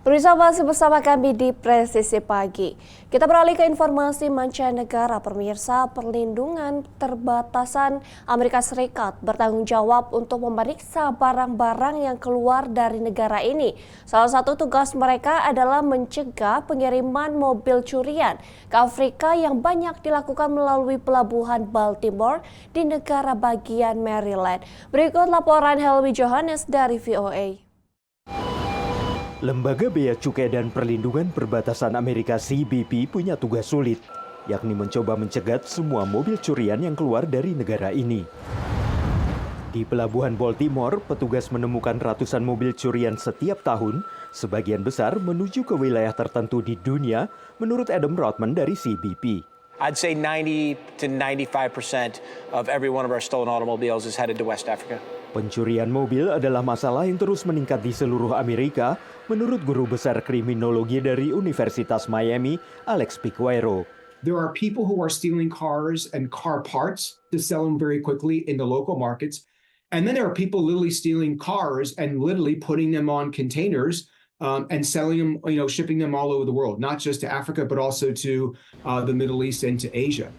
Pemirsa masih bersama kami di Presisi Pagi. Kita beralih ke informasi mancanegara. Pemirsa, perlindungan perbatasan Amerika Serikat bertanggung jawab untuk memeriksa barang-barang yang keluar dari negara ini. Salah satu tugas mereka adalah mencegah pengiriman mobil curian ke Afrika yang banyak dilakukan melalui pelabuhan Baltimore di negara bagian Maryland. Berikut laporan Helmi Johannes dari VOA. Lembaga Bea Cukai dan Perlindungan Perbatasan Amerika CBP punya tugas sulit, yakni mencoba mencegat semua mobil curian yang keluar dari negara ini. Di Pelabuhan Baltimore, petugas menemukan ratusan mobil curian setiap tahun, sebagian besar menuju ke wilayah tertentu di dunia, menurut Adam Rodman dari CBP. I'd say 90 to 95% of every one of our stolen automobiles is headed to West Africa. Pencurian mobil adalah masalah yang terus meningkat di seluruh Amerika, menurut Guru Besar Kriminologi dari Universitas Miami, Alex Piqueiro. There are people who are stealing cars and car parts to sell them very quickly in the local markets. And then there are people literally stealing cars and literally putting them on containers and selling them, shipping them all over the world, not just to Africa, but also to the Middle East and to Asia.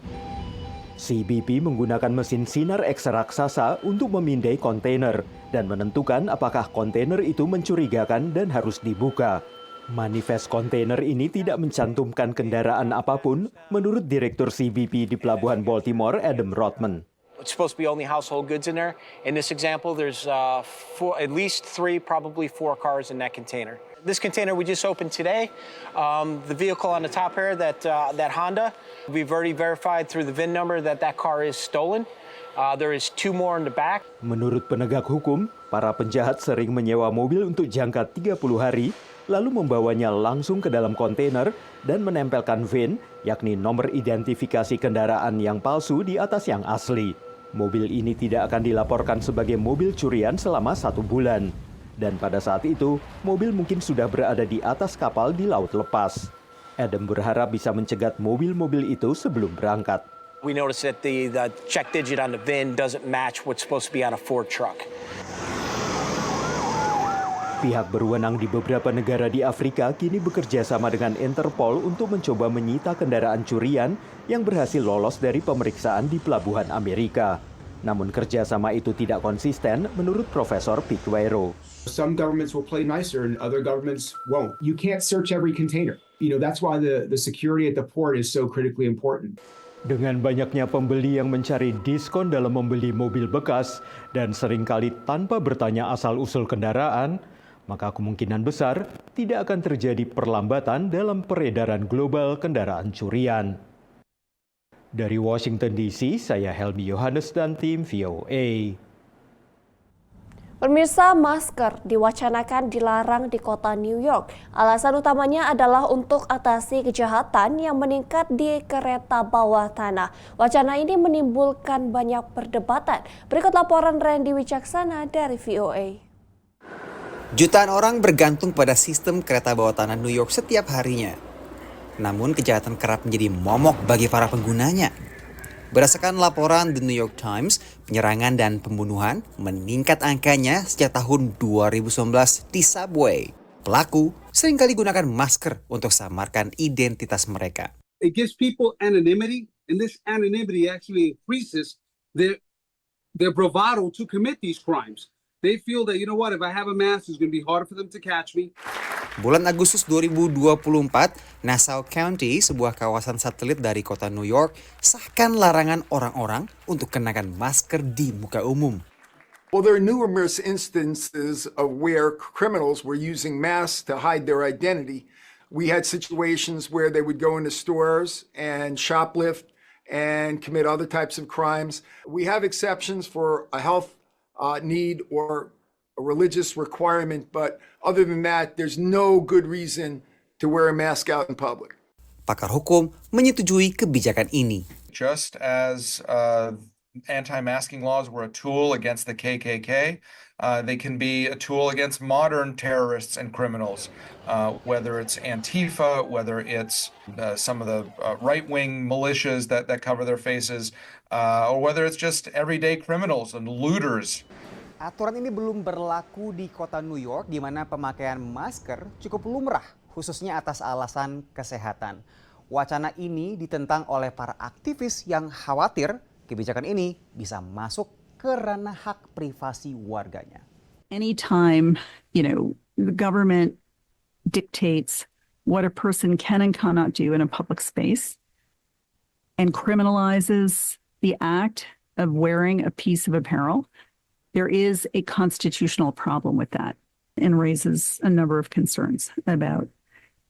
CBP menggunakan mesin sinar X raksasa untuk memindai kontainer dan menentukan apakah kontainer itu mencurigakan dan harus dibuka. Manifest kontainer ini tidak mencantumkan kendaraan apapun, menurut Direktur CBP di Pelabuhan Baltimore, Adam Rodman. It's supposed to be only household goods in there. In this example, there's at least 3, probably 4 cars in that container. This container we just opened today, the vehicle on the top here, that Honda, we've already verified through the VIN number that car is stolen. There is 2 more in the back. Menurut penegak hukum, para penjahat sering menyewa mobil untuk jangka 30 hari, lalu membawanya langsung ke dalam kontainer dan menempelkan VIN, yakni nomor identifikasi kendaraan yang palsu di atas yang asli. Mobil ini tidak akan dilaporkan sebagai mobil curian selama 1 bulan. Dan pada saat itu, mobil mungkin sudah berada di atas kapal di laut lepas. Adam berharap bisa mencegat mobil-mobil itu sebelum berangkat. We noticed that the check digit on the VIN doesn't match what's supposed to be on a Ford truck. Pihak berwenang di beberapa negara di Afrika kini bekerja sama dengan Interpol untuk mencoba menyita kendaraan curian yang berhasil lolos dari pemeriksaan di pelabuhan Amerika. Namun kerjasama itu tidak konsisten menurut Profesor Piqueiro. Some governments will play nicer and other governments won't. You can't search every container. That's why the security at the port is so critically important. Dengan banyaknya pembeli yang mencari diskon dalam membeli mobil bekas dan seringkali tanpa bertanya asal-usul kendaraan, maka kemungkinan besar tidak akan terjadi perlambatan dalam peredaran global kendaraan curian. Dari Washington DC, saya Helmi Johannes dan tim VOA. Pemirsa, masker diwacanakan dilarang di kota New York. Alasan utamanya adalah untuk atasi kejahatan yang meningkat di kereta bawah tanah. Wacana ini menimbulkan banyak perdebatan. Berikut laporan Randy Wicaksana dari VOA. Jutaan orang bergantung pada sistem kereta bawah tanah New York setiap harinya. Namun kejahatan kerap menjadi momok bagi para penggunanya. Berdasarkan laporan The New York Times, penyerangan dan pembunuhan meningkat angkanya sejak tahun 2019 di subway. Pelaku seringkali gunakan masker untuk samarkan identitas mereka. It gives people anonymity, and this anonymity actually increases their bravado to commit these crimes. They feel that, if I have a mask, it's going to be harder for them to catch me. Bulan Agustus 2024, Nassau County, sebuah kawasan satelit dari kota New York, sahkan larangan orang-orang untuk kenakan masker di muka umum. Well, there are numerous instances of where criminals were using masks to hide their identity. We had situations where they would go into stores and shoplift and commit other types of crimes. We have exceptions for a health need or a religious requirement, but other than that, there's no good reason to wear a mask out in public. Pakar hukum menyetujui kebijakan ini. Just as anti-masking laws were a tool against the KKK, they can be a tool against modern terrorists and criminals, whether it's Antifa, whether it's some of the right-wing militias that cover their faces, or whether it's just everyday criminals and looters. Aturan ini belum berlaku di kota New York, di mana pemakaian masker cukup lumrah, khususnya atas alasan kesehatan. Wacana ini ditentang oleh para aktivis yang khawatir kebijakan ini bisa masuk ke ranah hak privasi warganya. Anytime, the government dictates what a person can and cannot do in a public space and criminalizes the act of wearing a piece of apparel, there is a constitutional problem with that and raises a number of concerns about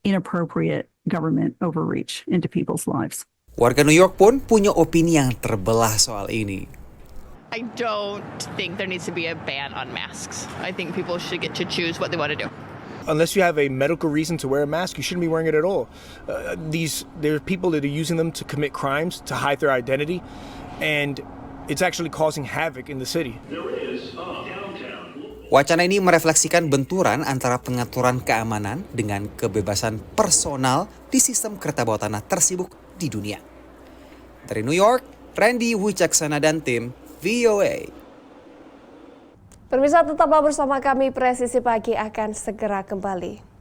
inappropriate government overreach into people's lives. Warga New York pun punya opini yang terbelah soal ini. I don't think there needs to be a ban on masks. I think people should get to choose what they want to do. Unless you have a medical reason to wear a mask, you shouldn't be wearing it at all. There are people that are using them to commit crimes, to hide their identity, and it's actually causing havoc in the city. Wacana ini merefleksikan benturan antara pengaturan keamanan dengan kebebasan personal di sistem kereta bawah tanah tersibuk di dunia. Dari New York, Randy Wicaksana dan tim VOA. Pemirsa, tetaplah bersama kami, Presisi Pagi akan segera kembali.